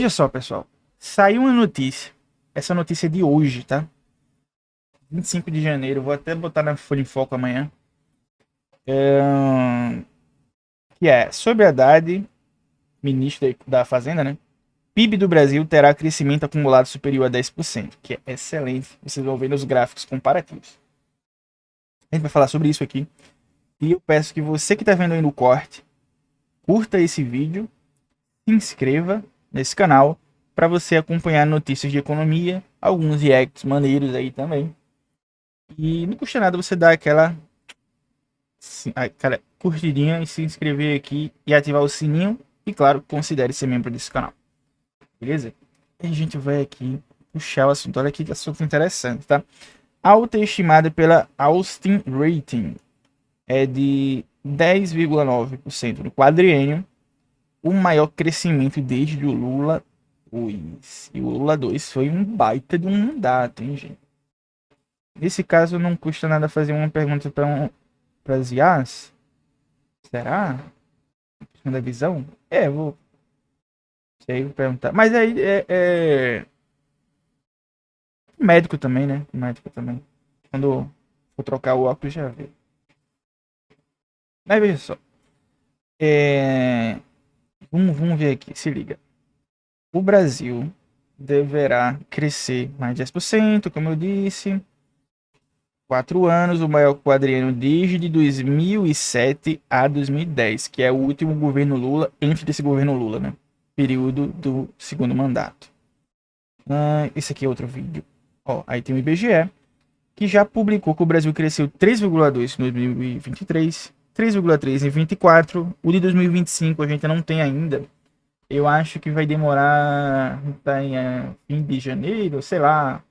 Veja só, pessoal. Saiu uma notícia. Essa notícia é de hoje, tá? 25 de janeiro. Vou até botar na Folha em Foco amanhã. Que é sobre Haddad, ministro da Fazenda, né? PIB do Brasil terá crescimento acumulado superior a 10%, que é excelente. Vocês vão ver nos gráficos comparativos. A gente vai falar sobre isso aqui. E eu peço que você que está vendo aí no corte, curta esse vídeo, se inscreva nesse canal para você acompanhar notícias de economia, alguns reacts maneiros aí também. E não custa nada você dar aquela curtidinha e se inscrever aqui e ativar o sininho. E claro, considere ser membro desse canal. Beleza? E a gente vai aqui puxar o assunto. Olha que assunto interessante, tá? Alta estimada pela Austin Rating é de 10,9% no quadriênio, o maior crescimento desde o Lula 2. E o Lula 2 foi um baita de um mandato, hein, gente? Nesse caso, não custa nada fazer uma pergunta para as IAs. Será? Da visão? Vou. Sei, vou perguntar. Mas aí médico também, né? Médico também. Quando for trocar o óculos, já vê. Mas veja só. Vamos ver aqui, se liga. O Brasil deverá crescer mais de 10%, como eu disse. 4 anos, o maior quadriênio desde 2007 a 2010, que é o último governo Lula, antes desse governo Lula, né? Período do segundo mandato. Esse aqui é outro vídeo. Ó, aí tem o IBGE, que já publicou que o Brasil cresceu 3,2 em 2023, 3,3 em 24. O de 2025 a gente não tem ainda. Eu acho que vai demorar, tá em fim de janeiro, sei lá.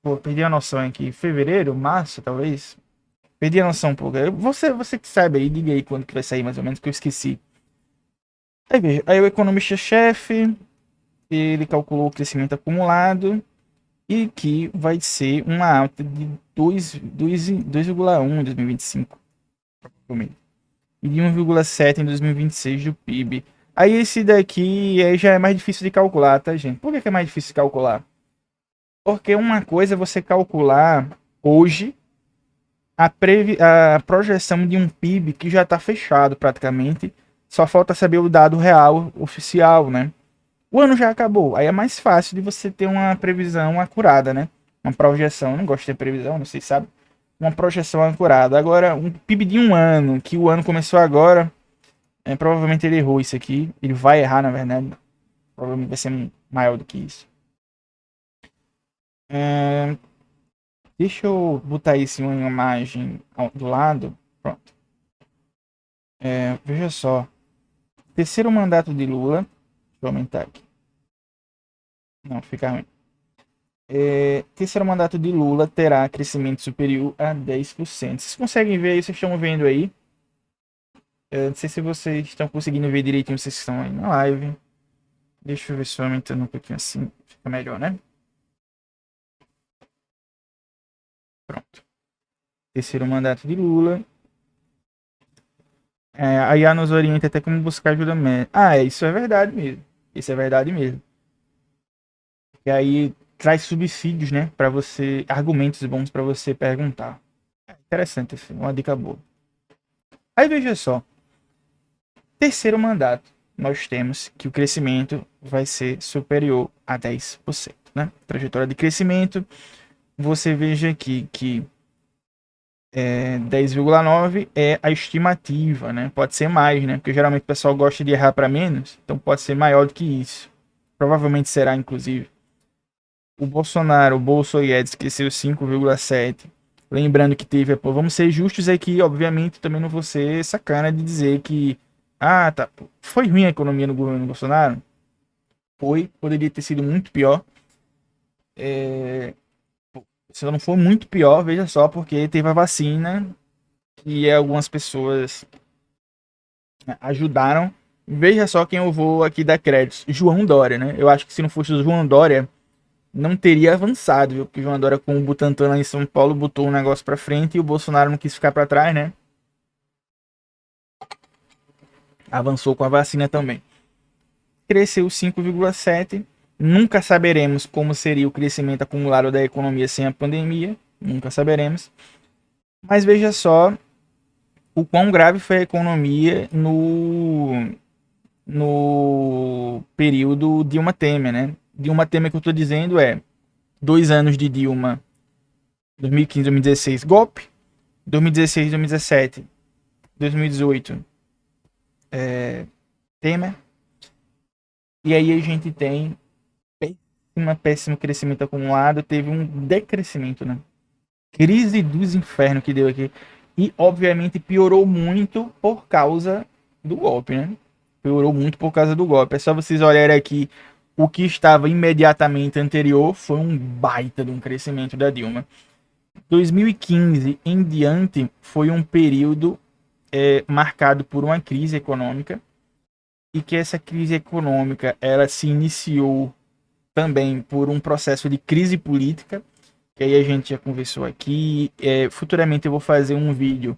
Pô, perdi a noção aqui. Fevereiro, março, talvez. Perdi a noção um pouco. Você que sabe aí, diga aí quando que vai sair mais ou menos, que eu esqueci. Aí veja, aí o economista-chefe, ele calculou o crescimento acumulado e que vai ser uma alta de 2,1 em 2025, provavelmente. E de 1,7 em 2026 do PIB. Aí esse daqui já é mais difícil de calcular, tá, gente? Por que é mais difícil de calcular? Porque uma coisa é você calcular hoje a projeção de um PIB que já está fechado praticamente. Só falta saber o dado real oficial, né? O ano já acabou. Aí é mais fácil de você ter uma previsão acurada, né? Uma projeção. Eu não gosto de ter previsão, não sei se sabe. Uma projeção acurada. Agora, um PIB de um ano, que o ano começou agora, provavelmente ele errou isso aqui. Ele vai errar, na verdade. Provavelmente vai ser maior do que isso. Deixa eu botar isso em uma imagem do lado. Pronto. Veja só. Terceiro mandato de Lula. Deixa eu aumentar aqui. Não, fica ruim. Terceiro mandato de Lula terá crescimento superior a 10%. Vocês conseguem ver aí? Vocês estão vendo aí? Não sei se vocês estão conseguindo ver direitinho. Vocês estão aí na live. Deixa eu ver se eu aumentando um pouquinho assim. Fica melhor, né? Pronto. Terceiro mandato de Lula. A IA nos orienta até como buscar ajuda médica. Isso é verdade mesmo. Isso é verdade mesmo. E aí traz subsídios, né, para você, argumentos bons para você perguntar. Interessante, assim, uma dica boa. Aí veja só. Terceiro mandato, nós temos que o crescimento vai ser superior a 10%, né? Trajetória de crescimento, você veja aqui que 10,9 é a estimativa, né? Pode ser mais, né? Porque geralmente o pessoal gosta de errar para menos, então pode ser maior do que isso. Provavelmente será, inclusive. O Bolsonaro, o Bolsonaro esqueceu 5,7. Lembrando que teve, pô, vamos ser justos aqui, obviamente, também não vou ser sacana de dizer que tá, foi ruim a economia no governo Bolsonaro. Foi, poderia ter sido muito pior. Se não for muito pior, veja só, porque teve a vacina e algumas pessoas ajudaram. Veja só quem eu vou aqui dar créditos. João Dória, né? Eu acho que se não fosse o João Dória, não teria avançado, viu? Porque o João Dória com o Butantan lá em São Paulo botou um negócio pra frente e o Bolsonaro não quis ficar pra trás, né? avançou com a vacina também. Cresceu 5,7%. Nunca saberemos como seria o crescimento acumulado da economia sem a pandemia. Nunca saberemos. Mas veja só o quão grave foi a economia no período Dilma Temer, né? Dilma Temer que eu estou dizendo é 2 anos de Dilma, 2015, 2016, golpe, 2016, 2017, 2018, Temer, e aí a gente tem péssimo crescimento acumulado, teve um decrescimento, né? Crise dos infernos que deu aqui. E, obviamente, piorou muito por causa do golpe, né? Piorou muito por causa do golpe. É só vocês olharem aqui o que estava imediatamente anterior, foi um baita de um crescimento da Dilma. 2015 em diante foi um período marcado por uma crise econômica e que essa crise econômica ela se iniciou também por um processo de crise política, que aí a gente já conversou aqui. Futuramente eu vou fazer um vídeo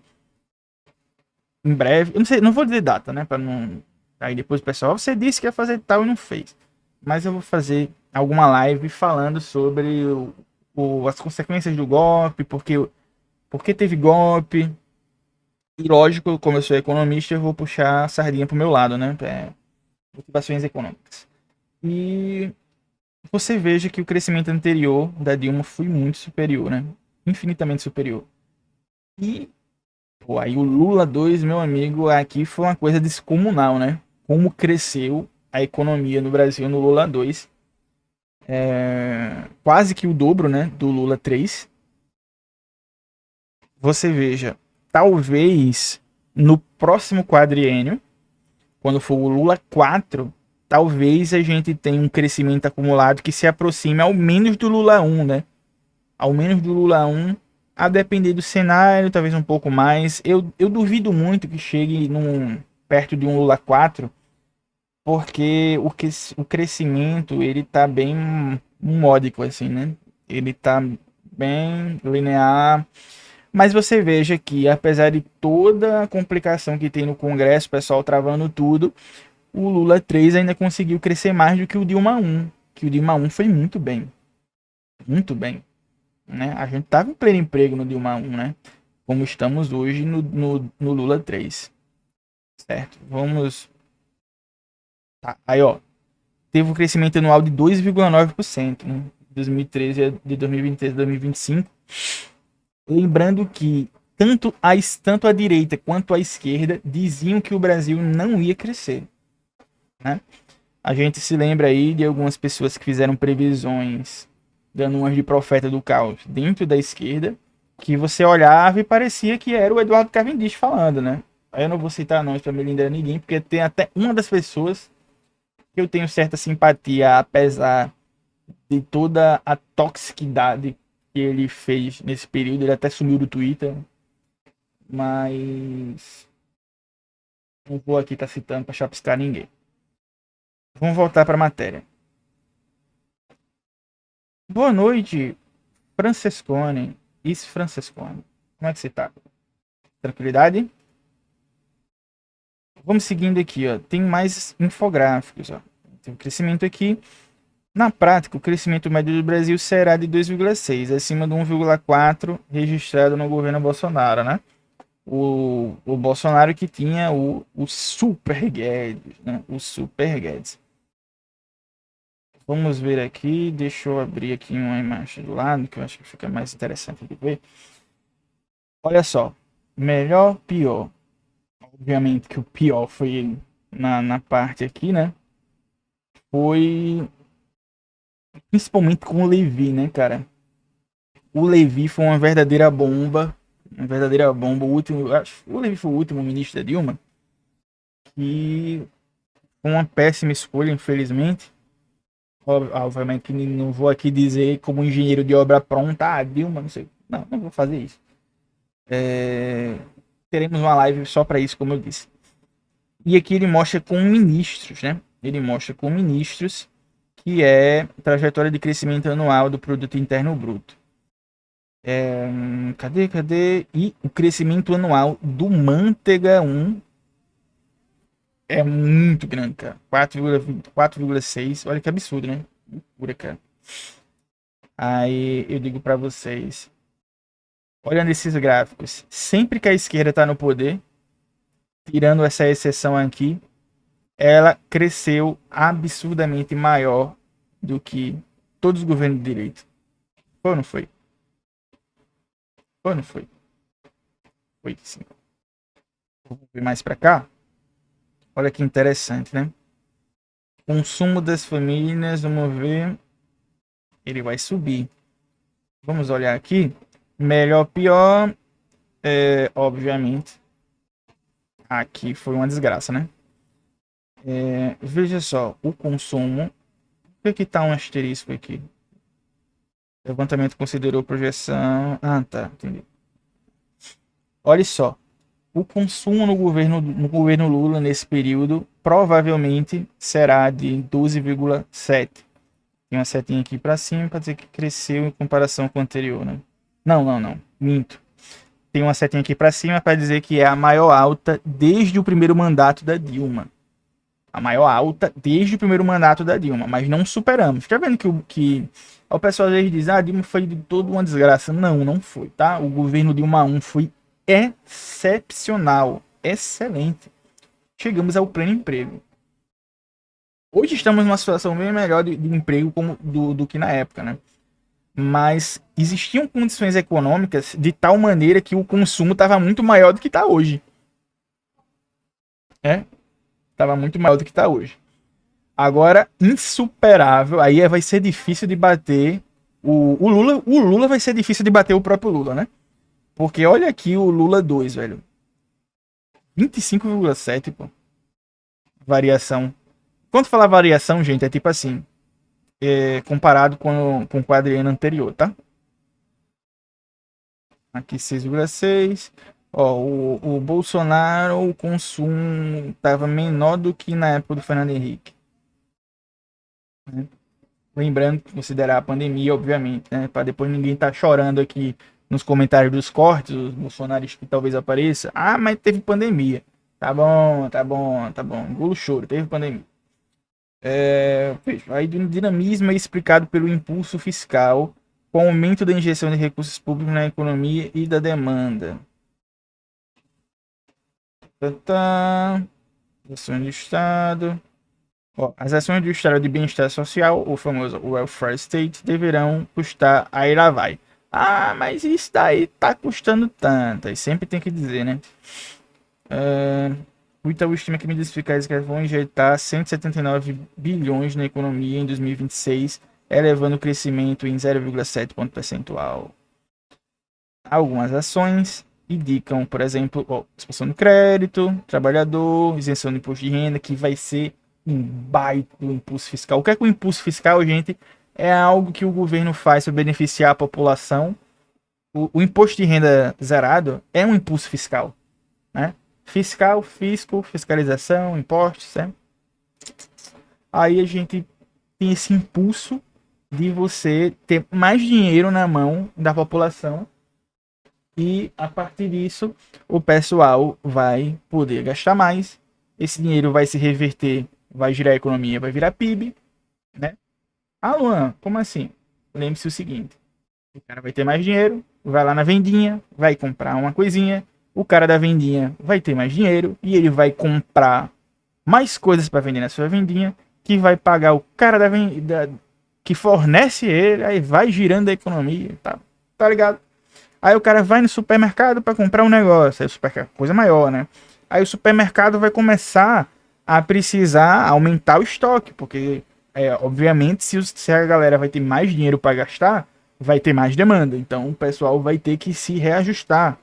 em breve. Eu não sei, não vou dizer data, né? Para não. Aí depois o pessoal, você disse que ia fazer tal e não fez. Mas eu vou fazer alguma live falando sobre as consequências do golpe, porque teve golpe. E lógico, como eu sou economista, eu vou puxar a sardinha pro meu lado, né? Motivações econômicas. E você veja que o crescimento anterior da Dilma foi muito superior, né? Infinitamente superior. E pô, aí o Lula 2, meu amigo, aqui foi uma coisa descomunal, né? Como cresceu a economia no Brasil no Lula 2. Quase que o dobro, né? Do Lula 3. Você veja, talvez no próximo quadriênio, quando for o Lula 4, talvez a gente tenha um crescimento acumulado que se aproxime ao menos do Lula 1, né? Ao menos do Lula 1, a depender do cenário, talvez um pouco mais. Eu duvido muito que chegue perto de um Lula 4, porque o crescimento ele tá bem módico, assim, né? Ele tá bem linear. Mas você veja que, apesar de toda a complicação que tem no Congresso, o pessoal travando tudo, o Lula 3 ainda conseguiu crescer mais do que o Dilma 1. Que o Dilma 1 foi muito bem. Muito bem. Né? A gente estava em pleno emprego no Dilma 1, né? Como estamos hoje no Lula 3. Certo? Vamos. Tá. Aí, ó. Teve um crescimento anual de 2,9%, né? De 2013 de 2023 a 2025. Lembrando que tanto a direita quanto a esquerda diziam que o Brasil não ia crescer. Né? A gente se lembra aí de algumas pessoas que fizeram previsões dando umas de profeta do caos dentro da esquerda, que você olhava e parecia que era o Eduardo Cavendish falando, né? Aí eu não vou citar nomes para melindrar ninguém, porque tem até uma das pessoas que eu tenho certa simpatia, apesar de toda a toxicidade que ele fez nesse período. Ele até sumiu do Twitter, mas não vou aqui estar citando para chapiscar ninguém. Vamos voltar para a matéria. Boa noite, Francescone. Isso, Francescone. Como é que você tá? Tranquilidade? Vamos seguindo aqui, ó. Tem mais infográficos, ó. Tem um crescimento aqui. Na prática, o crescimento médio do Brasil será de 2,6, acima do 1,4 registrado no governo Bolsonaro, né? O Bolsonaro que tinha o Super Guedes, né? O Super Guedes. Vamos ver aqui, deixa eu abrir aqui uma imagem do lado, que eu acho que fica mais interessante de ver. Olha só, melhor, pior. Obviamente que o pior foi na parte aqui, né? Foi principalmente com o Levi, né, cara? O Levi foi uma verdadeira bomba. Uma verdadeira bomba. O Levi foi o último ministro da Dilma. E foi uma péssima escolha, infelizmente. Obviamente que não vou aqui dizer como engenheiro de obra pronta, Dilma, não sei. Não vou fazer isso. Teremos uma live só para isso, como eu disse. E aqui ele mostra com ministros, né? Ele mostra com ministros que é trajetória de crescimento anual do produto interno bruto. Cadê? E o crescimento anual do Manteiga 1 É muito grande, cara. 4,20, 4,6. Olha que absurdo, né? Loucura, cara. Aí eu digo pra vocês, olhando esses gráficos, sempre que a esquerda tá no poder, tirando essa exceção aqui, ela cresceu absurdamente maior do que todos os governos de direita. Foi ou não foi? Foi ou não foi? Foi sim. Vou ver mais pra cá. Olha que interessante, né? Consumo das famílias, vamos ver. Ele vai subir. Vamos olhar aqui. Melhor, pior. Obviamente. Aqui foi uma desgraça, né? Veja só, o consumo. Por que tá um asterisco aqui? Levantamento considerou projeção. Ah, tá. Entendi. Olha só. O consumo no governo Lula nesse período provavelmente será de 12,7. Tem uma setinha aqui para cima para dizer que cresceu em comparação com o anterior, né? Não, não, não. Minto. Tem uma setinha aqui para cima para dizer que é a maior alta desde o primeiro mandato da Dilma. A maior alta desde o primeiro mandato da Dilma, mas não superamos. Tá vendo o pessoal às vezes diz, a Dilma foi de toda uma desgraça. Não, não foi, tá? O governo Dilma 1 foi excepcional, excelente. Chegamos ao pleno emprego. Hoje estamos numa situação bem melhor de emprego do que na época, né? Mas existiam condições econômicas de tal maneira que o consumo estava muito maior do que está hoje. Estava muito maior do que está hoje. Agora, insuperável, aí vai ser difícil de bater o Lula vai ser difícil de bater o próprio Lula, né? Porque olha aqui o Lula 2, velho. 25,7, pô. Variação. Quando falar variação, gente, é tipo assim, comparado com o quadriênio anterior, tá? Aqui 6,6. Ó, o Bolsonaro, o consumo estava menor do que na época do Fernando Henrique, né? Lembrando que considerar a pandemia, obviamente, né? Para depois ninguém tá chorando aqui nos comentários dos cortes, os bolsonaristas que talvez apareça. Ah, mas teve pandemia. Tá bom, tá bom, tá bom. Engulo o choro, teve pandemia. Aí o dinamismo é explicado pelo impulso fiscal, com o aumento da injeção de recursos públicos na economia e da demanda. Ações do Estado. Ó, as ações do Estado de Bem-Estar Social, o famoso Welfare State, deverão custar. Aí lá vai. Ah, mas isso daí tá custando tanto. Aí sempre tem que dizer, né? O Itaú estima que medidas fiscais que vão injetar 179 bilhões na economia em 2026, elevando o crescimento em 0,7 ponto percentual. Algumas ações indicam, por exemplo, expansão do crédito, trabalhador, isenção do imposto de renda, que vai ser um baita do impulso fiscal. O que é que o impulso fiscal, gente? É algo que o governo faz para beneficiar a população. O imposto de renda zerado é um impulso fiscal, né? Fiscal, fisco, fiscalização, impostos, né? Aí a gente tem esse impulso de você ter mais dinheiro na mão da população e a partir disso o pessoal vai poder gastar mais. Esse dinheiro vai se reverter, vai girar a economia, vai virar PIB, né? Ah, Luan, como assim? Lembre-se o seguinte: o cara vai ter mais dinheiro, vai lá na vendinha, vai comprar uma coisinha, o cara da vendinha vai ter mais dinheiro e ele vai comprar mais coisas para vender na sua vendinha, que vai pagar o cara que fornece ele, aí vai girando a economia, tá ligado? Aí o cara vai no supermercado para comprar um negócio, aí o supermercado, coisa maior, né? Aí o supermercado vai começar a precisar aumentar o estoque, porque obviamente se a galera vai ter mais dinheiro para gastar, vai ter mais demanda, então o pessoal vai ter que se reajustar.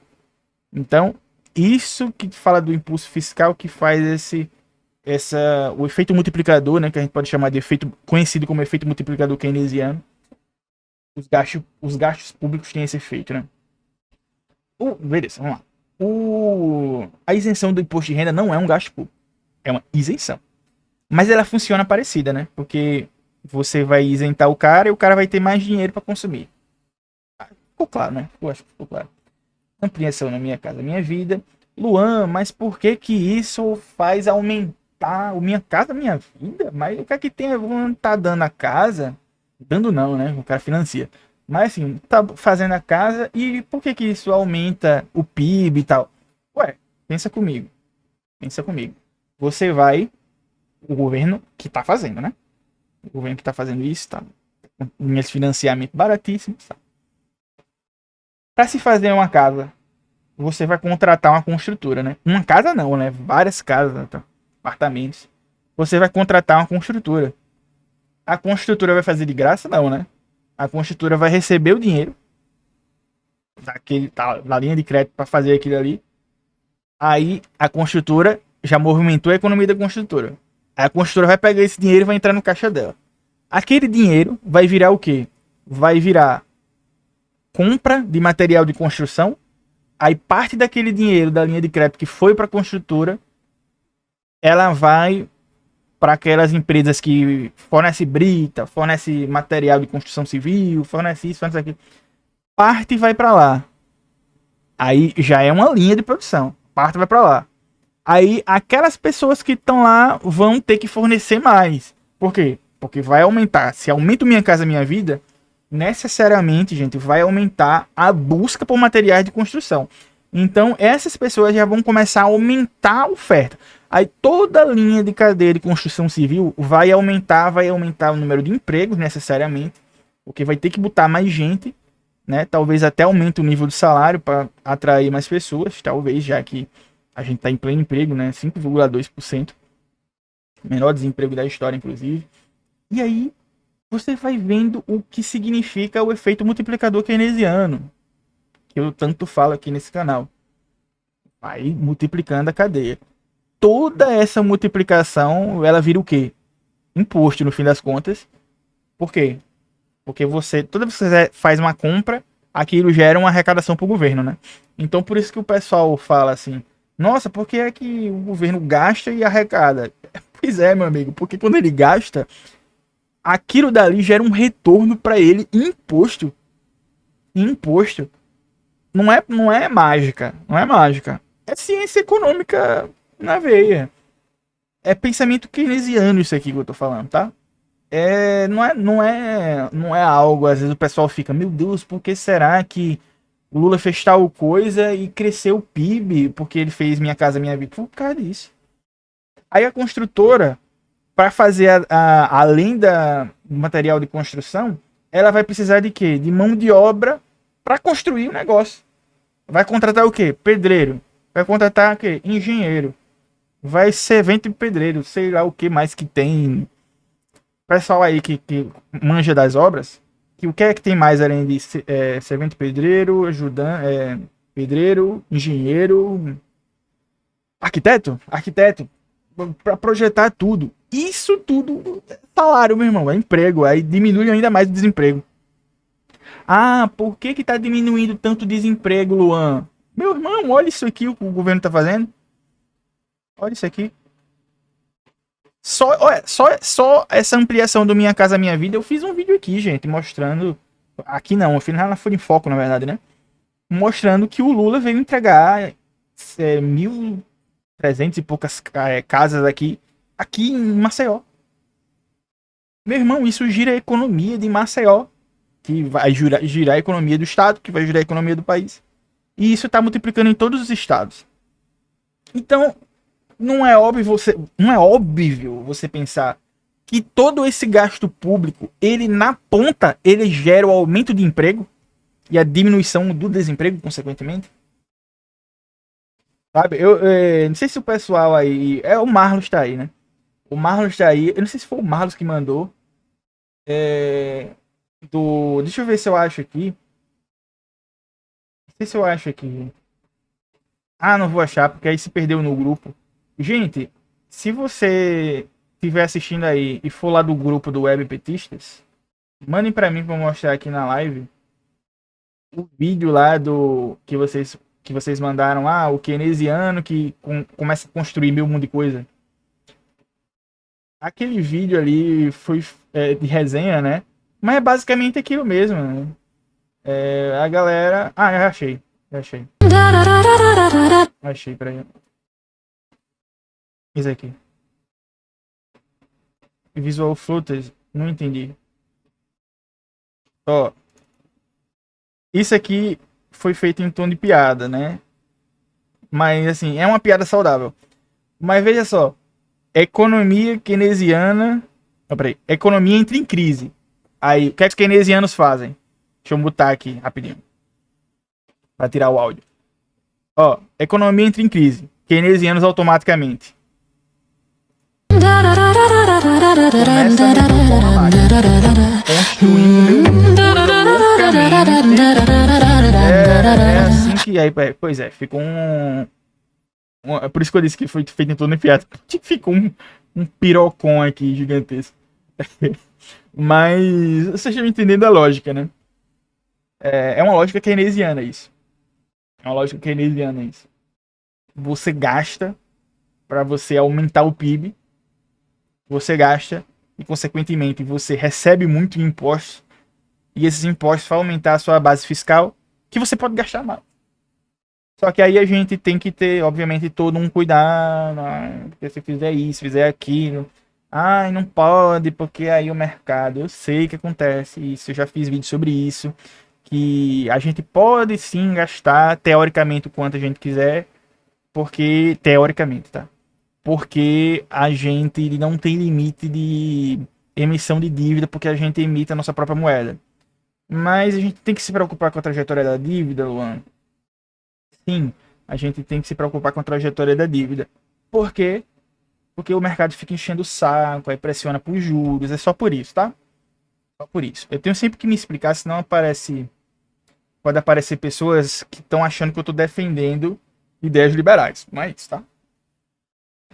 Então, isso que fala do impulso fiscal que faz o efeito multiplicador, né, que a gente pode chamar de efeito conhecido como efeito multiplicador keynesiano. Os gastos públicos têm esse efeito, né? Beleza, vamos lá. A isenção do imposto de renda não é um gasto público, é uma isenção. Mas ela funciona parecida, né? Porque você vai isentar o cara e o cara vai ter mais dinheiro para consumir. Ficou claro, né? Eu acho que ficou claro. Ampliação na Minha Casa Minha Vida. Luan, mas por que que isso faz aumentar aumentar o Minha Casa Minha Vida? Mas o que é que tem? Vão tá dando a casa? Dando não, né? O cara financia. Mas assim, tá fazendo a casa e por que que isso aumenta o PIB e tal? Ué, pensa comigo. Pensa comigo. Você vai, o governo que tá fazendo, né? O governo que tá fazendo isso, tá? Com linhas de financiamento baratíssimas, tá? Pra se fazer uma casa, você vai contratar uma construtora, né? Uma casa não, né? Várias casas, tá? Apartamentos. Você vai contratar uma construtora. A construtora vai fazer de graça? Não, né? A construtora vai receber o dinheiro daquele, tá, da linha de crédito para fazer aquilo ali. Aí a construtora já movimentou a economia da construtora. Aí a construtora vai pegar esse dinheiro e vai entrar no caixa dela. Aquele dinheiro vai virar o quê? Vai virar compra de material de construção. Aí parte daquele dinheiro da linha de crédito que foi para a construtora, ela vai para aquelas empresas que fornecem brita, fornecem material de construção civil, fornece isso, fornece aquilo. Parte vai para lá. Aí já é uma linha de produção. Parte vai para lá. Aí aquelas pessoas que estão lá vão ter que fornecer mais. Por quê? Porque vai aumentar. Se aumenta o Minha Casa Minha Vida, necessariamente, gente, vai aumentar a busca por materiais de construção. Então, essas pessoas já vão começar a aumentar a oferta. Aí toda a linha de cadeia de construção civil vai aumentar o número de empregos necessariamente, porque vai ter que botar mais gente, né? Talvez até aumente o nível de salário para atrair mais pessoas, talvez, já que a gente está em pleno emprego, né? 5,2%, menor desemprego da história, inclusive. E aí você vai vendo o que significa o efeito multiplicador keynesiano, que eu tanto falo aqui nesse canal. Vai multiplicando a cadeia. Toda essa multiplicação, ela vira o quê? Imposto, no fim das contas. Por quê? Porque toda vez que você faz uma compra, aquilo gera uma arrecadação para o governo, né? Então, por isso que o pessoal fala assim, nossa, por que é que o governo gasta e arrecada? Pois é, meu amigo, porque quando ele gasta, aquilo dali gera um retorno para ele imposto. Imposto. Não é mágica. Não é mágica. É ciência econômica na veia. É pensamento keynesiano isso aqui que eu tô falando, tá? Não é algo, às vezes o pessoal fica, meu Deus, por que será que o Lula fez tal coisa e cresceu o PIB porque ele fez Minha Casa Minha Vida? Por causa disso. Aí a construtora, para fazer além do material de construção, ela vai precisar de quê? De mão de obra para construir o negócio. Vai contratar o quê? Pedreiro. Vai contratar o quê? Engenheiro. Vai servente pedreiro, sei lá o que mais que tem. Pessoal aí que manja das obras, que o que é que tem mais além de servente pedreiro, ajudante, pedreiro, engenheiro, arquiteto, para projetar tudo. Isso tudo é salário, meu irmão, é emprego, aí diminui ainda mais o desemprego. Ah, por que que tá diminuindo tanto o desemprego, Luan? Meu irmão, olha isso aqui o que o governo tá fazendo. Olha isso aqui. Só essa ampliação do Minha Casa Minha Vida, eu fiz um vídeo aqui, gente, mostrando. Aqui não, eu fiz na Folha em Foco, na verdade, né? Mostrando que o Lula veio entregar 1.300 e poucas casas aqui em Maceió. Meu irmão, isso gira a economia de Maceió, que vai girar a economia do estado, que vai girar a economia do país. E isso está multiplicando em todos os estados. Então, não é óbvio você pensar que todo esse gasto público, ele na ponta, ele gera o aumento de emprego e a diminuição do desemprego, consequentemente. Sabe? Eu não sei se o pessoal aí. O Marlos tá aí, né? O Marlos tá aí. Eu não sei se foi o Marlos que mandou. Deixa eu ver se eu acho aqui. Não sei se eu acho aqui. Ah, não vou achar, porque aí se perdeu no grupo. Gente, se você estiver assistindo aí e for lá do grupo do Web Petistas, mandem pra mim pra eu mostrar aqui na live o vídeo lá do que vocês mandaram. Ah, o keynesiano que começa a construir mil mundo de coisa. Aquele vídeo ali foi de resenha, né? Mas é basicamente aquilo mesmo, né? A galera. Ah, eu achei. Eu achei. Achei, peraí. Isso aqui. Visual Floaters, não entendi. Ó, isso aqui foi feito em tom de piada, né? Mas assim, é uma piada saudável. Mas veja só, economia keynesiana. Não, peraí, economia entra em crise. Aí, o que é que os keynesianos fazem? Deixa eu botar aqui rapidinho, para tirar o áudio. Ó, economia entra em crise. Keynesianos automaticamente. Começa a mexer o pau na máquina. Construindo meu mundo. É assim que. Aí, pois é, ficou é por isso que eu disse que foi feito em todo piada. Ficou um pirocão aqui gigantesco. Mas vocês estão entendendo a lógica, né? É uma lógica keynesiana isso. É uma lógica keynesiana isso. Você gasta para você aumentar o PIB, você gasta e, consequentemente, você recebe muito imposto, e esses impostos vão aumentar a sua base fiscal, que você pode gastar mais. Só que aí a gente tem que ter, obviamente, todo um cuidado, né? Porque se fizer isso, fizer aquilo, ai, não pode, porque aí o mercado, eu sei que acontece isso, eu já fiz vídeo sobre isso, que a gente pode sim gastar, teoricamente, o quanto a gente quiser, porque, teoricamente, tá? Porque a gente não tem limite de emissão de dívida, porque a gente emite a nossa própria moeda. Mas a gente tem que se preocupar com a trajetória da dívida, Luan. Sim, a gente tem que se preocupar com a trajetória da dívida. Por quê? Porque o mercado fica enchendo o saco, aí pressiona por juros, é só por isso, tá? Só por isso. Eu tenho sempre que me explicar, senão aparece, pode aparecer pessoas que estão achando que eu estou defendendo ideias liberais. Não é isso, tá?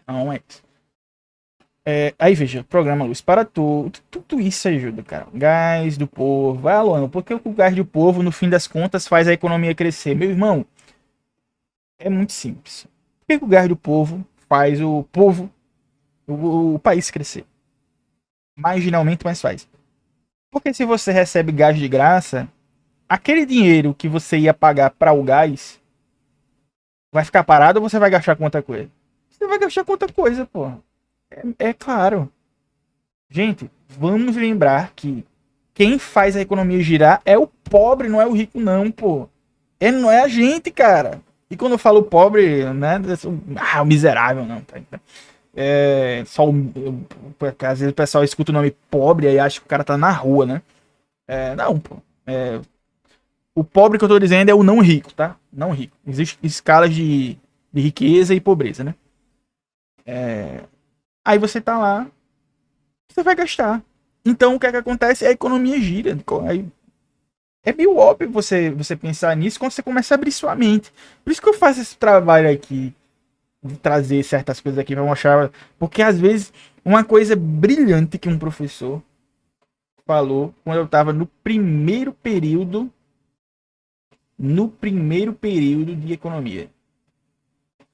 Não é isso. Aí veja, programa Luz para Tudo, tudo isso ajuda, cara. Gás do povo, vai Luan, porque o gás do povo, no fim das contas, faz a economia crescer. Meu irmão, é muito simples. Por que o gás do povo faz o povo, o país crescer? Marginalmente, mas faz. Porque se você recebe gás de graça, aquele dinheiro que você ia pagar para o gás vai ficar parado ou você vai gastar com outra coisa? Você vai gastar com outra coisa, pô. É claro. Gente, vamos lembrar que quem faz a economia girar é o pobre, não é o rico, não, pô. Não é a gente, cara. E quando eu falo pobre, né? O miserável, não, tá? Só porque às vezes o pessoal escuta o nome pobre e acha que o cara tá na rua, né? Não, pô. O pobre que eu tô dizendo é o não rico, tá? Não rico. Existem escalas de riqueza e pobreza, né? Aí você tá lá, você vai gastar. Então o que é que acontece? A economia gira. Aí é meio óbvio você pensar nisso quando você começa a abrir sua mente. Por isso que eu faço esse trabalho aqui, de trazer certas coisas aqui para mostrar. Porque às vezes, uma coisa brilhante que um professor falou quando eu estava no primeiro período de economia.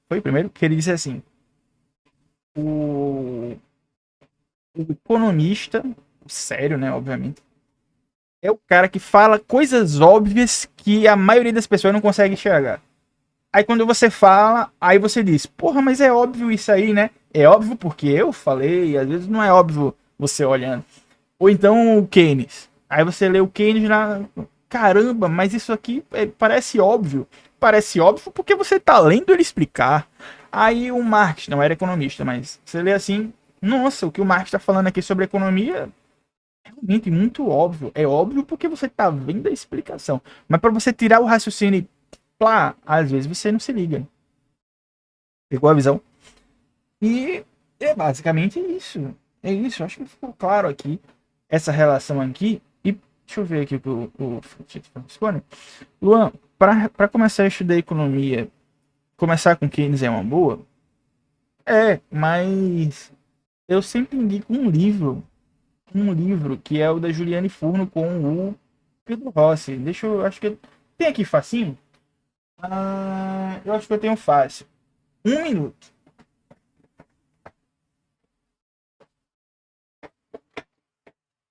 Foi o primeiro que ele disse assim: o, o economista, sério, né, obviamente, é o cara que fala coisas óbvias que a maioria das pessoas não consegue enxergar. Aí quando você fala, aí você diz, porra, mas é óbvio isso aí, né? É óbvio porque eu falei, às vezes não é óbvio você olhando. Ou então o Keynes. Aí você lê o Keynes na. Caramba, mas isso aqui parece óbvio. Parece óbvio porque você tá lendo ele explicar. Aí o Marx, não era economista, mas você lê assim, nossa, o que o Marx está falando aqui sobre economia é realmente muito óbvio. É óbvio porque você tá vendo a explicação. Mas para você tirar o raciocínio plá, às vezes você não se liga. Pegou a visão? E é basicamente isso. É isso. Acho que ficou claro aqui essa relação aqui. E deixa eu ver aqui o Franciscone. Luan, para começar a estudar economia, começar com Keynes é uma boa? Mas eu sempre indico um livro que é o da Juliane Furno com o Pedro Rossi. Deixa eu, acho que tem aqui facinho. Eu acho que eu tenho fácil. 1 minuto.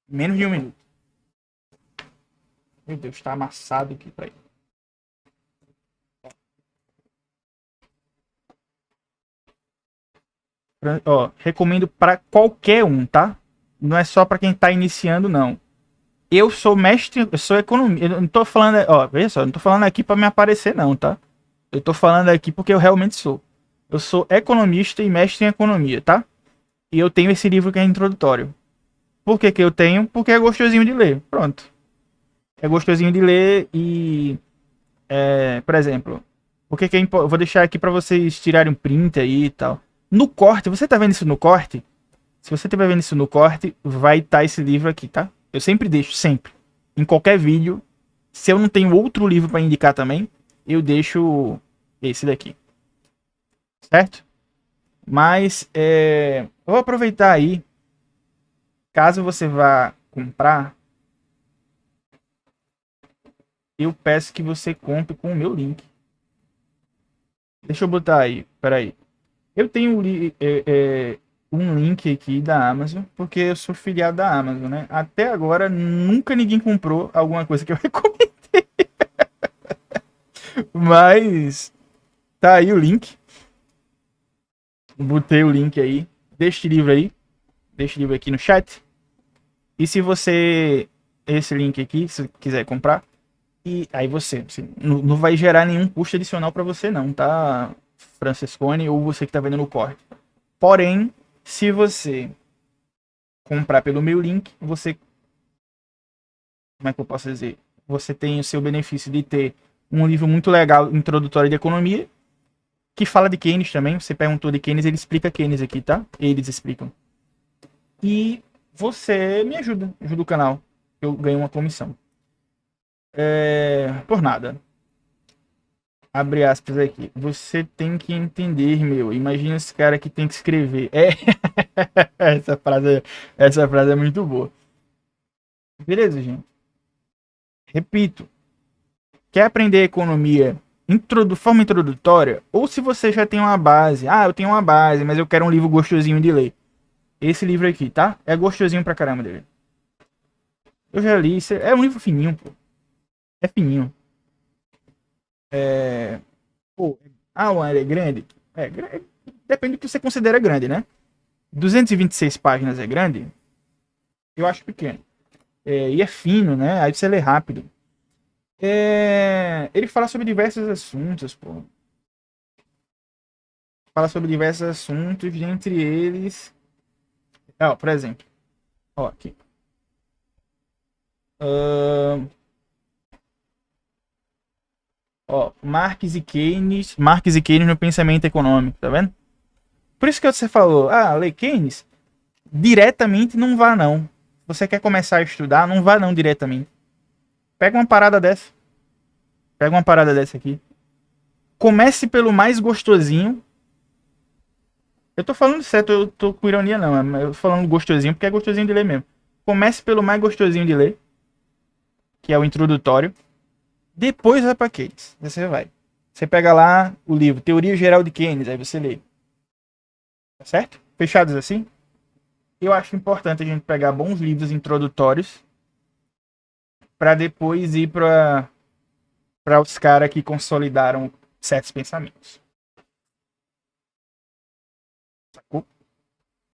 Menos de 1 minuto. Meu Deus, tá amassado aqui. Peraí. Ó, recomendo para qualquer um, tá? não é só para quem tá iniciando, não. Eu sou mestre, eu sou economia. Eu não tô falando, ó, veja só, eu não tô falando aqui para me aparecer, não, tá? Eu tô falando aqui porque eu realmente sou. Eu sou economista e mestre em economia, tá? E eu tenho esse livro que é introdutório. Por que que eu tenho? Porque é gostosinho de ler. Pronto. É gostosinho de ler e, por exemplo, eu vou deixar aqui para vocês tirarem um print aí e tal. No corte, você tá vendo isso no corte? Se você estiver vendo isso no corte, vai estar esse livro aqui, tá? Eu sempre deixo, sempre. Em qualquer vídeo. Se eu não tenho outro livro para indicar também, eu deixo esse daqui. Certo? Mas eu vou aproveitar aí. Caso você vá comprar, eu peço que você compre com o meu link. Deixa eu botar aí, peraí. Eu tenho um link aqui da Amazon, porque eu sou filiado da Amazon, né? Até agora, nunca ninguém comprou alguma coisa que eu recomendo. Mas tá aí o link. Botei o link aí. Deixa o livro aí. Deixa o livro aqui no chat. E se você... Esse link aqui, se quiser comprar. E aí você não vai gerar nenhum custo adicional para você não, tá? Francescone ou você que tá vendo no corte. Porém, se você comprar pelo meu link, você... Como é que eu posso dizer? Você tem o seu benefício de ter um livro muito legal, introdutório de economia, que fala de Keynes também. Você perguntou de Keynes, ele explica Keynes aqui, tá? Eles explicam. E você me ajuda o canal. Eu ganho uma comissão. Por nada. Abre aspas aqui. Você tem que entender, meu. Imagina esse cara que tem que escrever. Essa frase é muito boa. Beleza, gente. Repito. Quer aprender economia forma introdutória? Ou se você já tem uma base. Ah, eu tenho uma base, mas eu quero um livro gostosinho de ler. Esse livro aqui, tá? É gostosinho pra caramba dele. Eu já li. É um livro fininho, pô. É fininho. Pô, o é grande? Depende do que você considera grande, né? 226 páginas é grande? Eu acho pequeno. E é fino, né? Aí você lê rápido. Ele fala sobre diversos assuntos, pô. Fala sobre diversos assuntos, dentre eles... por exemplo. Ó, aqui. Marx e Keynes no pensamento econômico, tá vendo? Por isso que você falou, lê Keynes, diretamente não vá não. Você quer começar a estudar, não vá não diretamente. Pega uma parada dessa. Pega uma parada dessa aqui. Comece pelo mais gostosinho. Eu tô falando certo, eu tô com ironia não. Eu tô falando gostosinho porque é gostosinho de ler mesmo. Comece pelo mais gostosinho de ler, que é o introdutório. Depois vai para Keynes. Você vai. Você pega lá o livro Teoria Geral de Keynes, aí você lê. Tá certo? Fechados assim? Eu acho importante a gente pegar bons livros introdutórios para depois ir para os caras que consolidaram certos pensamentos.